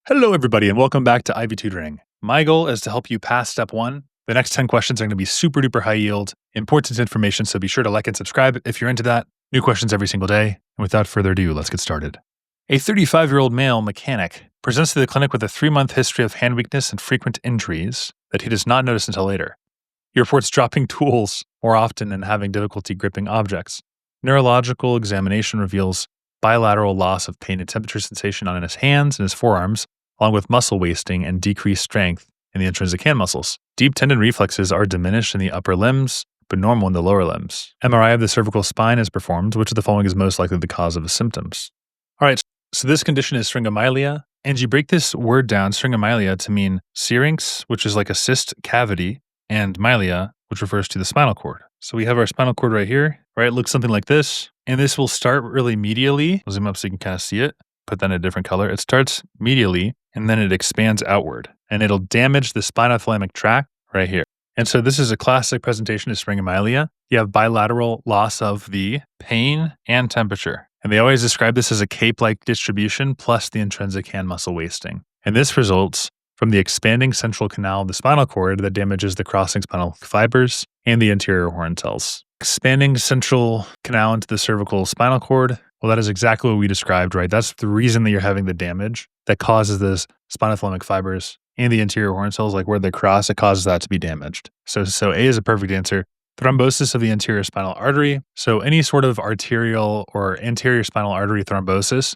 Hello, everybody, and welcome back to Ivy Tutoring. My goal is to help you pass step 1. The next 10 questions are going to be super duper high yield, important information, so be sure to like and subscribe if you're into that. New questions every single day. And without further ado, let's get started. A 35-year-old male mechanic presents to the clinic with a 3-month history of hand weakness and frequent injuries that he does not notice until later. He reports dropping tools more often and having difficulty gripping objects. Neurological examination reveals bilateral loss of pain and temperature sensation on his hands and his forearms, along with muscle wasting and decreased strength in the intrinsic hand muscles. Deep tendon reflexes are diminished in the upper limbs, but normal in the lower limbs. MRI of the cervical spine is performed. Which of the following is most likely the cause of the symptoms? All right, so this condition is Syringomyelia, and you break this word down, Syringomyelia, to mean syrinx, which is like a cyst cavity, and mylia, which refers to the spinal cord. So we have our spinal cord right here, right? It looks something like this, and this will start really medially. I'll zoom up so you can kind of see it. Put that in a different color. It starts medially, and then it expands outward, and it'll damage the spinothalamic tract right here. And so this is a classic presentation of Syringomyelia. You have bilateral loss of the pain and temperature. And they always describe this as a cape-like distribution plus the intrinsic hand muscle wasting. And this results from the expanding central canal of the spinal cord that damages the crossing spinal fibers and the anterior horn cells. Expanding central canal into the cervical spinal cord, well, that is exactly what we described, right? That's the reason that you're having the damage that causes this spinothalamic fibers and the anterior horn cells, like where they cross, it causes that to be damaged. So A is a perfect answer. Thrombosis of the anterior spinal artery. So any sort of arterial or anterior spinal artery thrombosis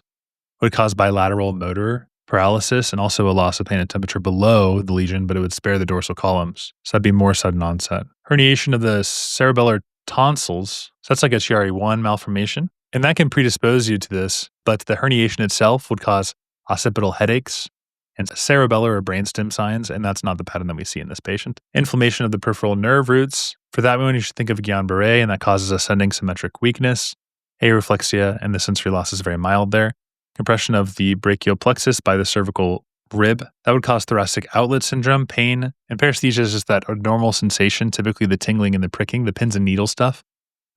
would cause bilateral motor paralysis and also a loss of pain and temperature below the lesion, but it would spare the dorsal columns. So that'd be more sudden onset. Herniation of the cerebellar tonsils. So that's like a CRE1 malformation. And that can predispose you to this, but the herniation itself would cause occipital headaches and cerebellar or brainstem signs, and that's not the pattern that we see in this patient. Inflammation of the peripheral nerve roots. For that one, you should think of Guillain-Barré, and that causes ascending symmetric weakness. Areflexia, and the sensory loss is very mild there. Compression of the brachial plexus by the cervical rib. That would cause thoracic outlet syndrome, pain, and paresthesia is just that abnormal sensation, typically the tingling and the pricking, the pins and needle stuff.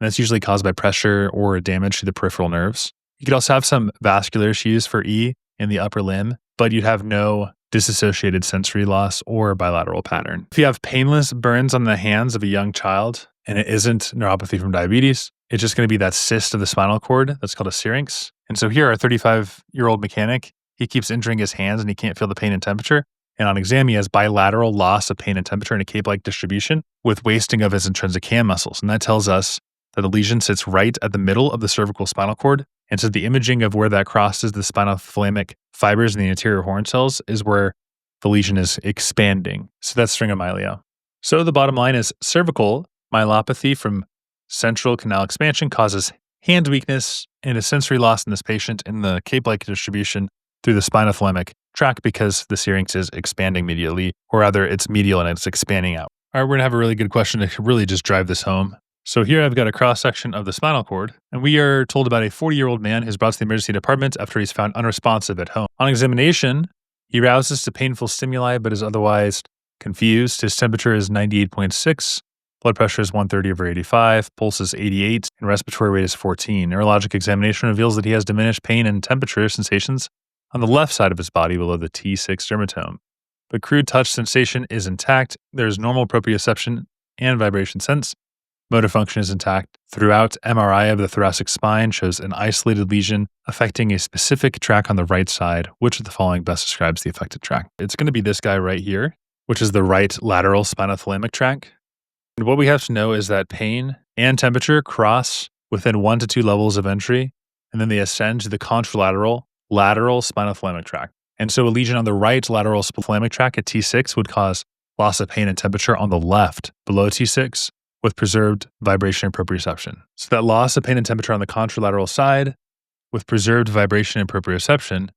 And that's usually caused by pressure or damage to the peripheral nerves. You could also have some vascular issues for E in the upper limb, but you'd have no disassociated sensory loss or bilateral pattern. If you have painless burns on the hands of a young child and it isn't neuropathy from diabetes, it's just going to be that cyst of the spinal cord that's called a syrinx. And so here, our 35-year-old mechanic, he keeps injuring his hands and he can't feel the pain and temperature. And on exam, he has bilateral loss of pain and temperature in a cape-like distribution with wasting of his intrinsic hand muscles. And that tells us that the lesion sits right at the middle of the cervical spinal cord. And so the imaging of where that crosses the spinothalamic fibers in the anterior horn cells is where the lesion is expanding. So that's Syringomyelia. So the bottom line is cervical myelopathy from central canal expansion causes hand weakness and a sensory loss in this patient in the cape-like distribution through the spinothalamic tract because the syrinx is expanding medially, or rather it's medial and it's expanding out. All right, we're gonna have a really good question to really just drive this home. So here I've got a cross-section of the spinal cord, and we are told about a 40-year-old man who's brought to the emergency department after he's found unresponsive at home. On examination, he rouses to painful stimuli but is otherwise confused. His temperature is 98.6, blood pressure is 130/85, pulse is 88, and respiratory rate is 14. Neurologic examination reveals that he has diminished pain and temperature sensations on the left side of his body below the T6 dermatome. But crude touch sensation is intact. There's normal proprioception and vibration sense. Motor function is intact. Throughout, MRI of the thoracic spine shows an isolated lesion affecting a specific tract on the right side. Which of the following best describes the affected tract? It's going to be this guy right here, which is the right lateral spinothalamic tract. And what we have to know is that pain and temperature cross within 1 to 2 levels of entry, and then they ascend to the contralateral lateral spinothalamic tract. And so a lesion on the right lateral spinothalamic tract at T6 would cause loss of pain and temperature on the left below T6, with preserved vibration and proprioception. So that loss of pain and temperature on the contralateral side with preserved vibration and proprioception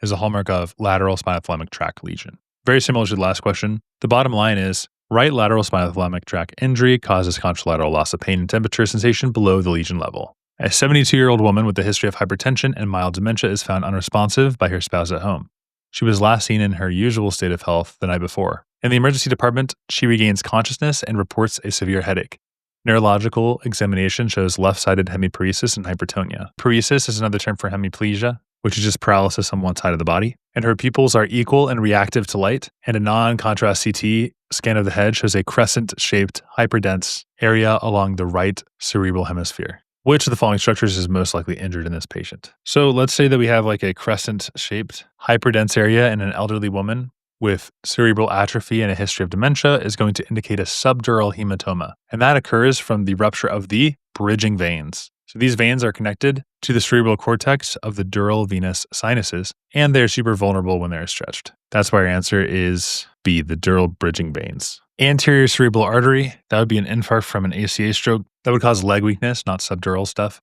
is a hallmark of lateral spinothalamic tract lesion. Very similar to the last question. The bottom line is right lateral spinothalamic tract injury causes contralateral loss of pain and temperature sensation below the lesion level. A 72-year-old woman with a history of hypertension and mild dementia is found unresponsive by her spouse at home. She was last seen in her usual state of health the night before. In the emergency department, she regains consciousness and reports a severe headache. Neurological examination shows left-sided hemiparesis and hypertonia. Paresis is another term for hemiplegia, which is just paralysis on one side of the body. And her pupils are equal and reactive to light. And a non-contrast CT scan of the head shows a crescent-shaped, hyperdense area along the right cerebral hemisphere. Which of the following structures is most likely injured in this patient? So let's say that we have like a crescent-shaped, hyperdense area in an elderly woman with cerebral atrophy and a history of dementia is going to indicate a subdural hematoma. And that occurs from the rupture of the bridging veins. So these veins are connected to the cerebral cortex of the dural venous sinuses, and they're super vulnerable when they're stretched. That's why our answer is B, the dural bridging veins. Anterior cerebral artery, that would be an infarct from an ACA stroke. That would cause leg weakness, not subdural stuff.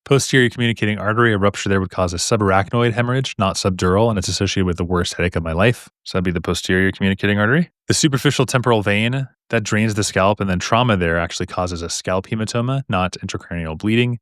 Posterior communicating artery, a rupture there would cause a subarachnoid hemorrhage, not subdural, and it's associated with the worst headache of my life. So that'd be the posterior communicating artery. The superficial temporal vein, that drains the scalp, and then trauma there actually causes a scalp hematoma, not intracranial bleeding.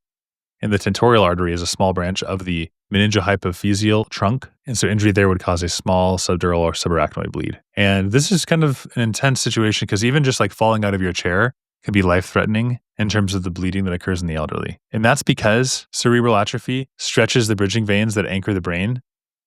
And the tentorial artery is a small branch of the meningohypophyseal trunk. And so injury there would cause a small subdural or subarachnoid bleed. And this is kind of an intense situation because even just like falling out of your chair can be life-threatening in terms of the bleeding that occurs in the elderly. And that's because cerebral atrophy stretches the bridging veins that anchor the brain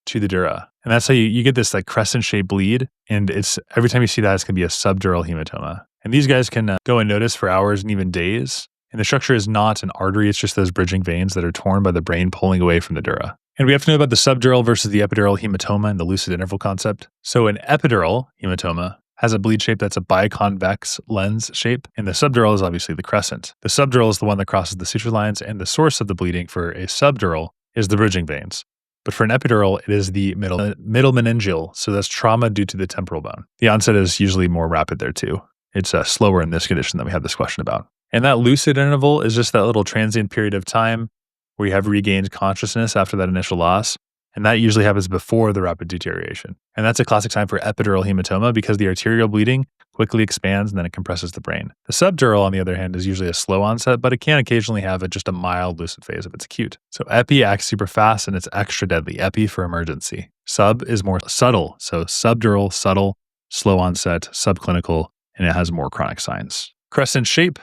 to the dura. And that's how you get this like crescent-shaped bleed. And it's every time you see that, it's going to be a subdural hematoma. And these guys can go unnoticed for hours and even days. And the structure is not an artery, it's just those bridging veins that are torn by the brain pulling away from the dura. And we have to know about the subdural versus the epidural hematoma and the lucid interval concept. So an epidural hematoma has a bleed shape that's a biconvex lens shape, and the subdural is obviously the crescent. The subdural is the one that crosses the suture lines, and the source of the bleeding for a subdural is the bridging veins. But for an epidural, it is the middle meningeal, so that's trauma due to the temporal bone. The onset is usually more rapid there too. It's slower in this condition that we have this question about. And that lucid interval is just that little transient period of time where you have regained consciousness after that initial loss. And that usually happens before the rapid deterioration. And that's a classic sign for epidural hematoma because the arterial bleeding quickly expands and then it compresses the brain. The subdural, on the other hand, is usually a slow onset, but it can occasionally have just a mild lucid phase if it's acute. So epi acts super fast and it's extra deadly. Epi for emergency. Sub is more subtle. So subdural, subtle, slow onset, subclinical, and it has more chronic signs. Crescent shape.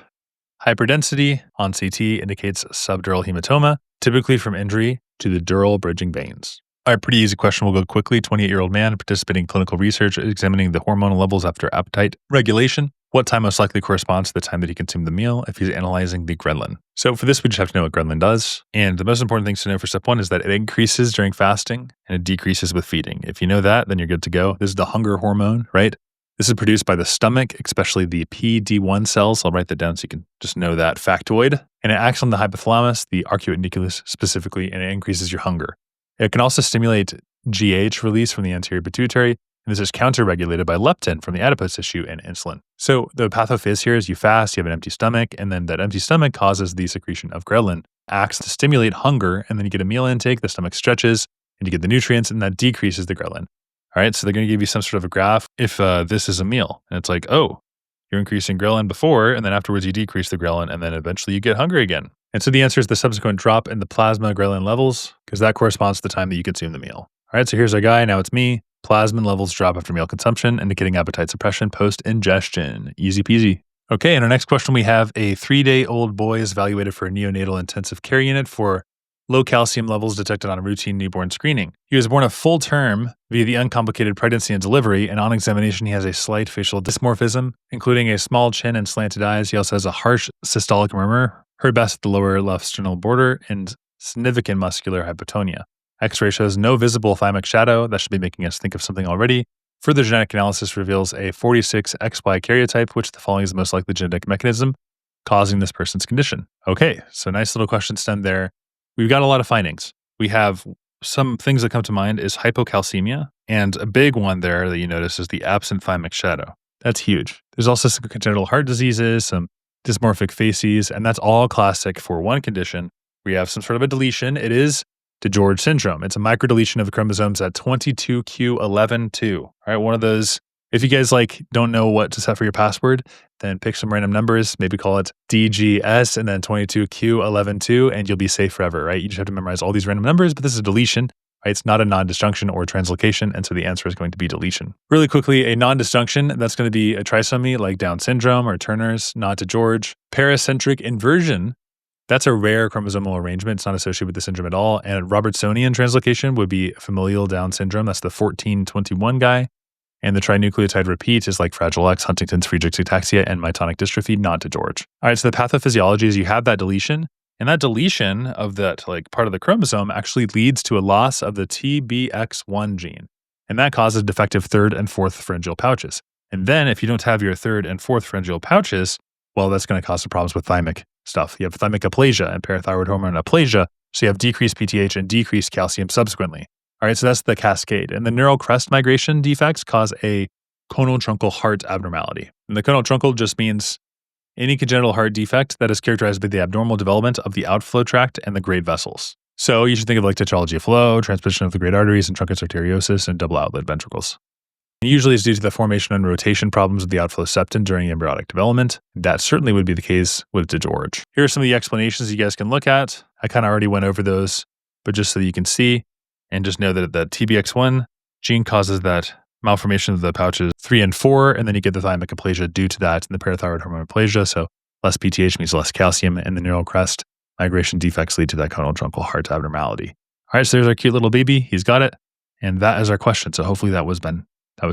Hyperdensity on CT indicates subdural hematoma, typically from injury to the dural bridging veins. All right, pretty easy question. We'll go quickly. 28-year-old man participating in clinical research examining the hormonal levels after appetite regulation. What time most likely corresponds to the time that he consumed the meal if he's analyzing the Ghrelin? So for this, we just have to know what Ghrelin does. And the most important things to know for step one is that it increases during fasting and it decreases with feeding. If you know that, then you're good to go. This is the hunger hormone, right? This is produced by the stomach, especially the PD-1 cells. I'll write that down so you can just know that factoid. And it acts on the hypothalamus, the arcuate nucleus specifically, and it increases your hunger. It can also stimulate GH release from the anterior pituitary, and this is counter-regulated by leptin from the adipose tissue and insulin. So the pathophys here is you fast, you have an empty stomach, and then that empty stomach causes the secretion of Ghrelin, acts to stimulate hunger, and then you get a meal intake, the stomach stretches, and you get the nutrients, and that decreases the Ghrelin. All right, so they're going to give you some sort of a graph if this is a meal. And it's like, oh, you're increasing Ghrelin before, and then afterwards you decrease the Ghrelin, and then eventually you get hungry again. And so the answer is the subsequent drop in the plasma Ghrelin levels, because that corresponds to the time that you consume the meal. All right, so here's our guy. Now it's me. Plasmin levels drop after meal consumption, indicating appetite suppression post-ingestion. Easy peasy. Okay, in our next question, we have a 3-day-old boy is evaluated for a neonatal intensive care unit for low calcium levels detected on a routine newborn screening. He was born a full term via the uncomplicated pregnancy and delivery, and on examination, he has a slight facial dysmorphism, including a small chin and slanted eyes. He also has a harsh systolic murmur, heard best at the lower left sternal border, and significant muscular hypotonia. X-ray shows no visible thymic shadow. That should be making us think of something already. Further genetic analysis reveals a 46XY karyotype, which the following is the most likely genetic mechanism causing this person's condition. Okay, so nice little question stem there. We've got a lot of findings. We have some things that come to mind is hypocalcemia, and a big one there that you notice is the absent thymic shadow. That's huge. There's also some congenital heart diseases, some dysmorphic facies, and that's all classic for one condition. We have some sort of a deletion. It is DiGeorge syndrome. It's a microdeletion of the chromosomes at 22q11.2. All right, one of those. If you guys don't know what to set for your password, then pick some random numbers, maybe call it DGS and then 22q11.2, and you'll be safe forever, right? You just have to memorize all these random numbers, but this is a deletion, right? It's not a non-disjunction or translocation, and so the answer is going to be deletion. Really quickly, a non-disjunction, that's going to be a trisomy like Down syndrome or Turner's, not DiGeorge. Paracentric inversion That's a rare chromosomal arrangement. It's not associated with the syndrome at all. And Robertsonian translocation would be familial Down syndrome. That's the 1421 guy. And the trinucleotide repeat is like Fragile X, Huntington's, Friedreich's ataxia, and myotonic dystrophy, not DiGeorge. All right, so the pathophysiology is you have that deletion, and that deletion of that like part of the chromosome actually leads to a loss of the TBX1 gene. And that causes defective third and fourth pharyngeal pouches. And then if you don't have your third and fourth pharyngeal pouches, well, that's going to cause some problems with thymic stuff. You have thymic aplasia and parathyroid hormone aplasia. So you have decreased PTH and decreased calcium subsequently. All right, so that's the cascade. And the neural crest migration defects cause a conal truncal heart abnormality. And the conal truncal just means any congenital heart defect that is characterized by the abnormal development of the outflow tract and the great vessels. So you should think of like tetralogy of flow, transposition of the great arteries, and truncus arteriosus, and double outlet ventricles. And usually it's due to the formation and rotation problems of the outflow septum during embryonic development. That certainly would be the case with DiGeorge. Here are some of the explanations you guys can look at. I kind of already went over those, but just so that you can see, and just know that the TBX1 gene causes that malformation of the pouches 3 and 4, and then you get the thymic aplasia due to that, and the parathyroid hormone aplasia. So less PTH means less calcium, and the neural crest migration defects lead to that conal truncal heart abnormality. All right, so there's our cute little baby. He's got it. And that is our question. So hopefully that was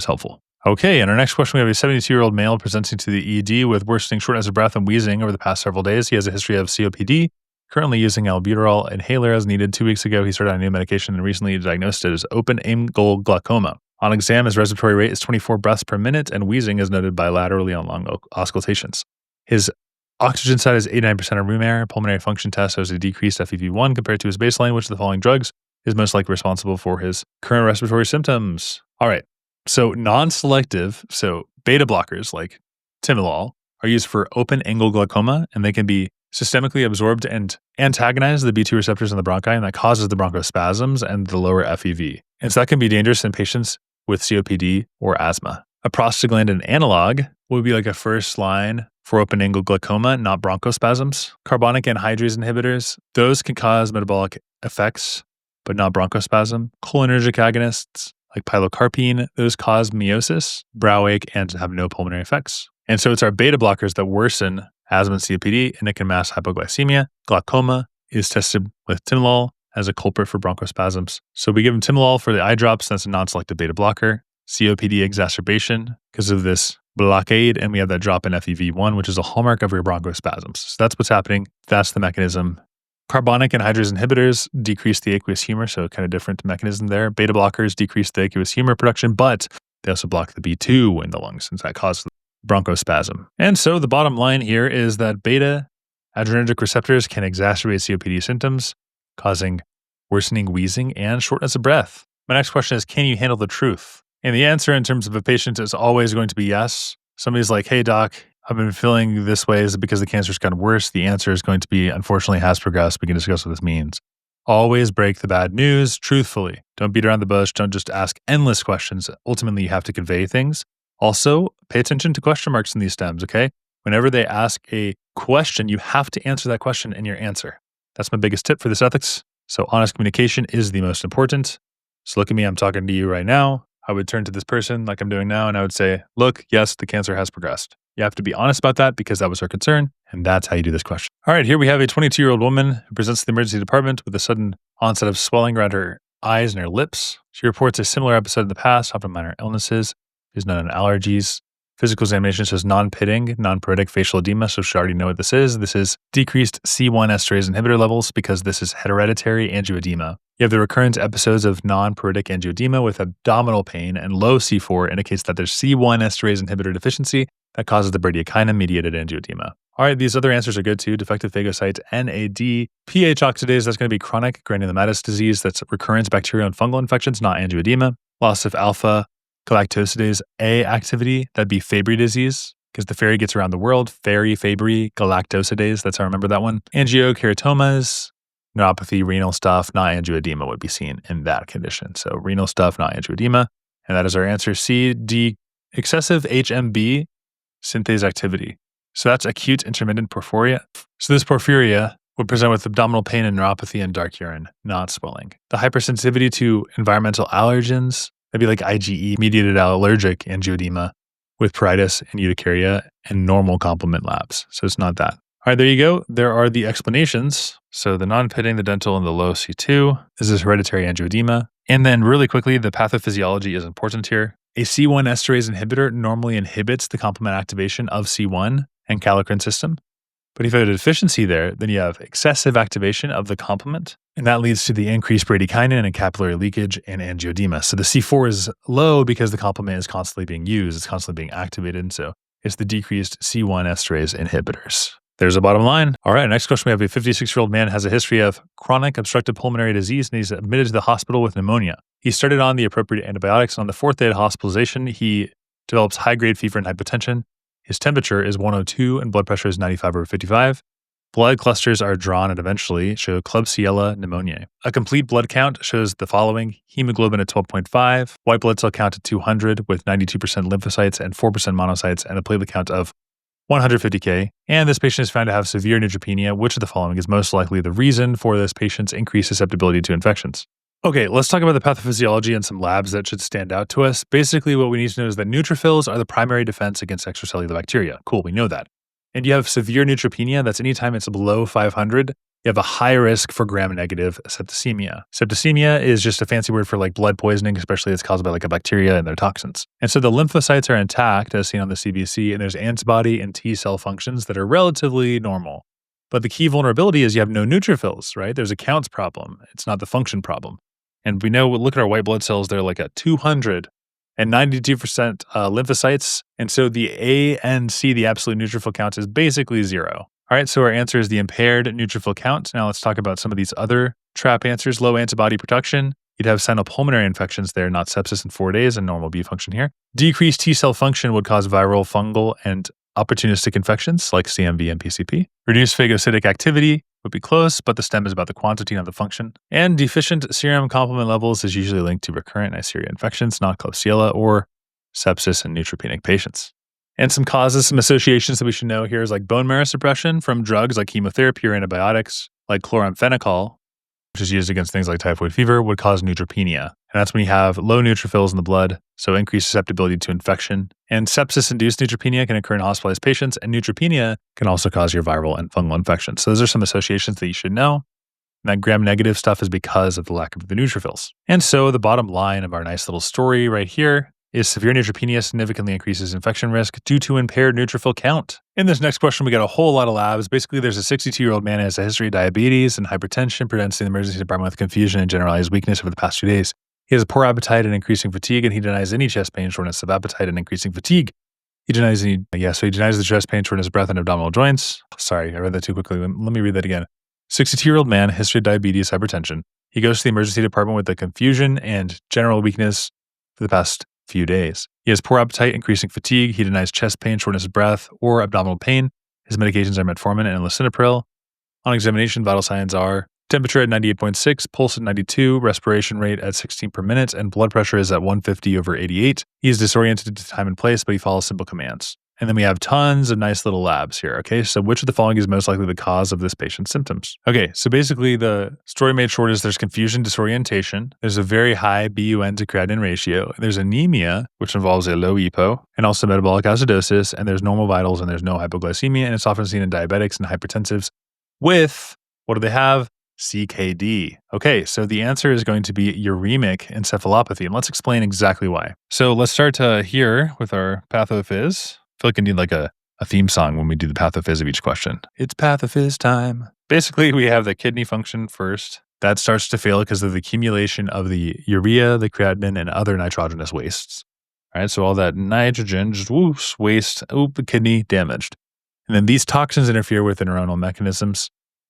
helpful. Okay, and our next question, we have a 72-year-old male presenting to the ED with worsening shortness of breath and wheezing over the past several days. He has a history of COPD, currently using albuterol inhaler as needed. 2 weeks ago, he started on a new medication and recently diagnosed it as open-angle glaucoma. On exam, his respiratory rate is 24 breaths per minute, and wheezing is noted bilaterally on long auscultations. His oxygen side is 89% of room air. Pulmonary function test shows a decreased FEV1 compared to his baseline, which of the following drugs is most likely responsible for his current respiratory symptoms. All right, so non-selective, so beta blockers like timolol are used for open-angle glaucoma, and they can be systemically absorbed and antagonize the B2 receptors in the bronchi, and that causes the bronchospasms and the lower FEV. And so that can be dangerous in patients with COPD or asthma. A prostaglandin analog would be like a first line for open-angle glaucoma, not bronchospasms. Carbonic anhydrase inhibitors, those can cause metabolic effects, but not bronchospasm. Cholinergic agonists, like pilocarpine, those cause meiosis, brow ache, and have no pulmonary effects. And so it's our beta blockers that worsen asthma and COPD, and it can mask hypoglycemia. Glaucoma is tested with timolol as a culprit for bronchospasms. So we give them timolol for the eye drops. That's a non-selective beta blocker. COPD exacerbation because of this blockade, and we have that drop in FEV1, which is a hallmark of your bronchospasms. So that's what's happening. That's the mechanism. Carbonic anhydrase inhibitors decrease the aqueous humor, so kind of different mechanism there. Beta blockers decrease the aqueous humor production, but they also block the B2 in the lungs, since that causes bronchospasm. And so the bottom line here is that beta adrenergic receptors can exacerbate COPD symptoms, causing worsening wheezing and shortness of breath. My next question is, can you handle the truth? And the answer in terms of a patient is always going to be yes. Somebody's like, hey doc, I've been feeling this way. Is it because the cancer's gotten worse? The answer is going to be, unfortunately, has progressed. We can discuss what this means. Always break the bad news truthfully. Don't beat around the bush. Don't just ask endless questions. Ultimately, you have to convey things. Also, pay attention to question marks in these stems, okay? Whenever they ask a question, you have to answer that question in your answer. That's my biggest tip for this ethics. So honest communication is the most important. So look at me, I'm talking to you right now. I would turn to this person like I'm doing now, and I would say, look, yes, the cancer has progressed. You have to be honest about that because that was her concern, and that's how you do this question. All right, here we have a 22-year-old woman who presents to the emergency department with a sudden onset of swelling around her eyes and her lips. She reports a similar episode in the past, often minor illnesses. She's known allergies. Physical examination shows non-pitting, non-pruritic facial edema, so she already know what this is. This is decreased C1 esterase inhibitor levels because this is hereditary angioedema. You have the recurrent episodes of non-pruritic angioedema with abdominal pain, and low C4 indicates that there's C1 esterase inhibitor deficiency that causes the bradykinin-mediated angioedema. All right, these other answers are good too. Defective phagocyte NAD. pH oxidase, that's going to be chronic granulomatous disease. That's recurrent bacterial and fungal infections, not angioedema. Loss of alpha galactosidase A activity, that'd be Fabry disease, because the fairy gets around the world. Fabry, galactosidase, that's how I remember that one. Angiokeratomas, neuropathy, renal stuff, not angioedema would be seen in that condition. So renal stuff, not angioedema. And that is our answer. C, D, excessive HMB synthase activity. So that's acute intermittent porphyria. So this porphyria would present with abdominal pain and neuropathy and dark urine, not swelling. The hypersensitivity to environmental allergens, that'd be like IgE-mediated allergic angioedema with pruritus and urticaria and normal complement labs. So it's not that. All right, there you go. There are the explanations. So the non-pitting, the dental, and the low C2. This is hereditary angioedema. And then really quickly, the pathophysiology is important here. A C1 esterase inhibitor normally inhibits the complement activation of C1 and kallikrein system. But if you have a deficiency there, then you have excessive activation of the complement, and that leads to the increased bradykinin and capillary leakage and angioedema. So the C4 is low because the complement is constantly being used, it's constantly being activated, and so it's the decreased C1 esterase inhibitors. There's a bottom line. All right, next question. We have a 56-year-old man has a history of chronic obstructive pulmonary disease, and he's admitted to the hospital with pneumonia. He started on the appropriate antibiotics, and on the 4th day of hospitalization, he develops high-grade fever and hypotension. His temperature is 102 and blood pressure is 95/55. Blood clusters are drawn and eventually show Klebsiella pneumoniae. A complete blood count shows the following: hemoglobin at 12.5, white blood cell count at 200 with 92% lymphocytes and 4% monocytes, and a platelet count of 150K. And this patient is found to have severe neutropenia. Which of the following is most likely the reason for this patient's increased susceptibility to infections? Okay, let's talk about the pathophysiology and some labs that should stand out to us. Basically, what we need to know is that neutrophils are the primary defense against extracellular bacteria. Cool, we know that. And you have severe neutropenia, that's anytime it's below 500, you have a high risk for gram-negative septicemia. Septicemia is just a fancy word for like blood poisoning, especially it's caused by like a bacteria and their toxins. And so the lymphocytes are intact, as seen on the CBC, and there's antibody and T cell functions that are relatively normal. But the key vulnerability is you have no neutrophils, right? There's a counts problem. It's not the function problem. And we know, look at our white blood cells, they're like at 200 and 92% lymphocytes. And so the ANC, the absolute neutrophil count, is basically 0. All right, so our answer is the impaired neutrophil count. Now let's talk about some of these other trap answers. Low antibody production. You'd have sinopulmonary infections there, not sepsis in 4 days, and normal B function here. Decreased T cell function would cause viral, fungal, and opportunistic infections like CMV and PCP. Reduced phagocytic activity would be close, but the stem is about the quantity, not the function. And deficient serum complement levels is usually linked to recurrent Neisseria infections, not Klebsiella, or sepsis in neutropenic patients. And some causes, some associations that we should know here is like bone marrow suppression from drugs like chemotherapy or antibiotics, like chloramphenicol, which is used against things like typhoid fever, would cause neutropenia. And that's when you have low neutrophils in the blood, so increased susceptibility to infection. And sepsis-induced neutropenia can occur in hospitalized patients, and neutropenia can also cause your viral and fungal infections. So those are some associations that you should know. And that gram-negative stuff is because of the lack of the neutrophils. And so the bottom line of our nice little story right here is severe neutropenia significantly increases infection risk due to impaired neutrophil count. In this next question, we got a whole lot of labs. Basically, there's a 62-year-old man who has a history of diabetes and hypertension, presents in the emergency department with confusion and generalized weakness over the past 2 days. He has poor appetite and increasing fatigue, and he denies any chest pain, shortness of appetite, and increasing fatigue. He denies the chest pain, shortness of breath, and abdominal joints. Sorry, I read that too quickly. Let me read that again. 62-year-old man, history of diabetes, hypertension. He goes to the emergency department with the confusion and general weakness for the past few days. He has poor appetite, increasing fatigue. He denies chest pain, shortness of breath, or abdominal pain. His medications are metformin and lisinopril. On examination, vital signs are temperature at 98.6, pulse at 92, respiration rate at 16 per minute, and blood pressure is at 150/88. He is disoriented to time and place, but he follows simple commands. And then we have tons of nice little labs here, okay? So which of the following is most likely the cause of this patient's symptoms? Okay, so basically the story made short is there's confusion, disorientation. There's a very high BUN to creatinine ratio. There's anemia, which involves a low EPO, and also metabolic acidosis, and there's normal vitals, and there's no hypoglycemia, and it's often seen in diabetics and hypertensives with, what do they have? CKD. Okay, so the answer is going to be uremic encephalopathy, and let's explain exactly why. So let's start here with our pathophys. I feel like I need like a theme song when we do the pathophys of each question. It's pathophys time. Basically, we have the kidney function first. That starts to fail because of the accumulation of the urea, the creatinine, and other nitrogenous wastes. All right, so all that nitrogen just whoops, waste, the kidney damaged. And then these toxins interfere with the neuronal mechanisms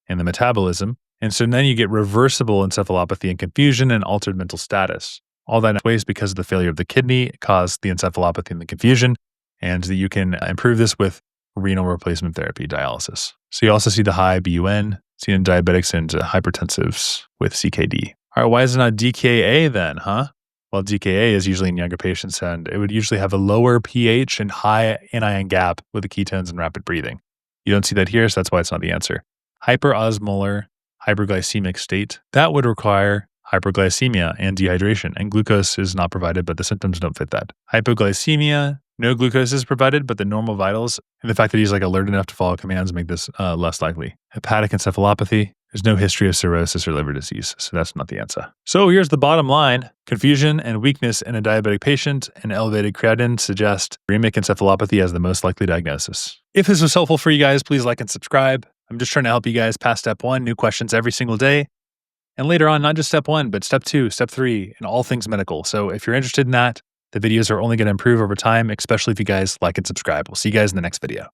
and the metabolism. And so then you get reversible encephalopathy and confusion and altered mental status. All that waste because of the failure of the kidney caused the encephalopathy and the confusion. And that you can improve this with renal replacement therapy, dialysis. So you also see the high BUN seen in diabetics and hypertensives with CKD. All right, why is it not DKA then, huh? Well, DKA is usually in younger patients, and it would usually have a lower pH and high anion gap with the ketones and rapid breathing. You don't see that here, so that's why it's not the answer. Hyperosmolar, hyperglycemic state, that would require hyperglycemia and dehydration, and glucose is not provided, but the symptoms don't fit that. Hypoglycemia, No glucose is provided, but the normal vitals and the fact that he's like alert enough to follow commands make this less likely. Hepatic encephalopathy. There's no history of cirrhosis or liver disease, so that's not the answer. So here's the bottom line. Confusion and weakness in a diabetic patient and elevated creatinine suggest uremic encephalopathy as the most likely diagnosis. If this was helpful for you guys, please like and subscribe. I'm just trying to help you guys pass step 1, new questions every single day. And later on, not just step 1, but step 2, step 3, and all things medical. So if you're interested in that, the videos are only going to improve over time, especially if you guys like and subscribe. We'll see you guys in the next video.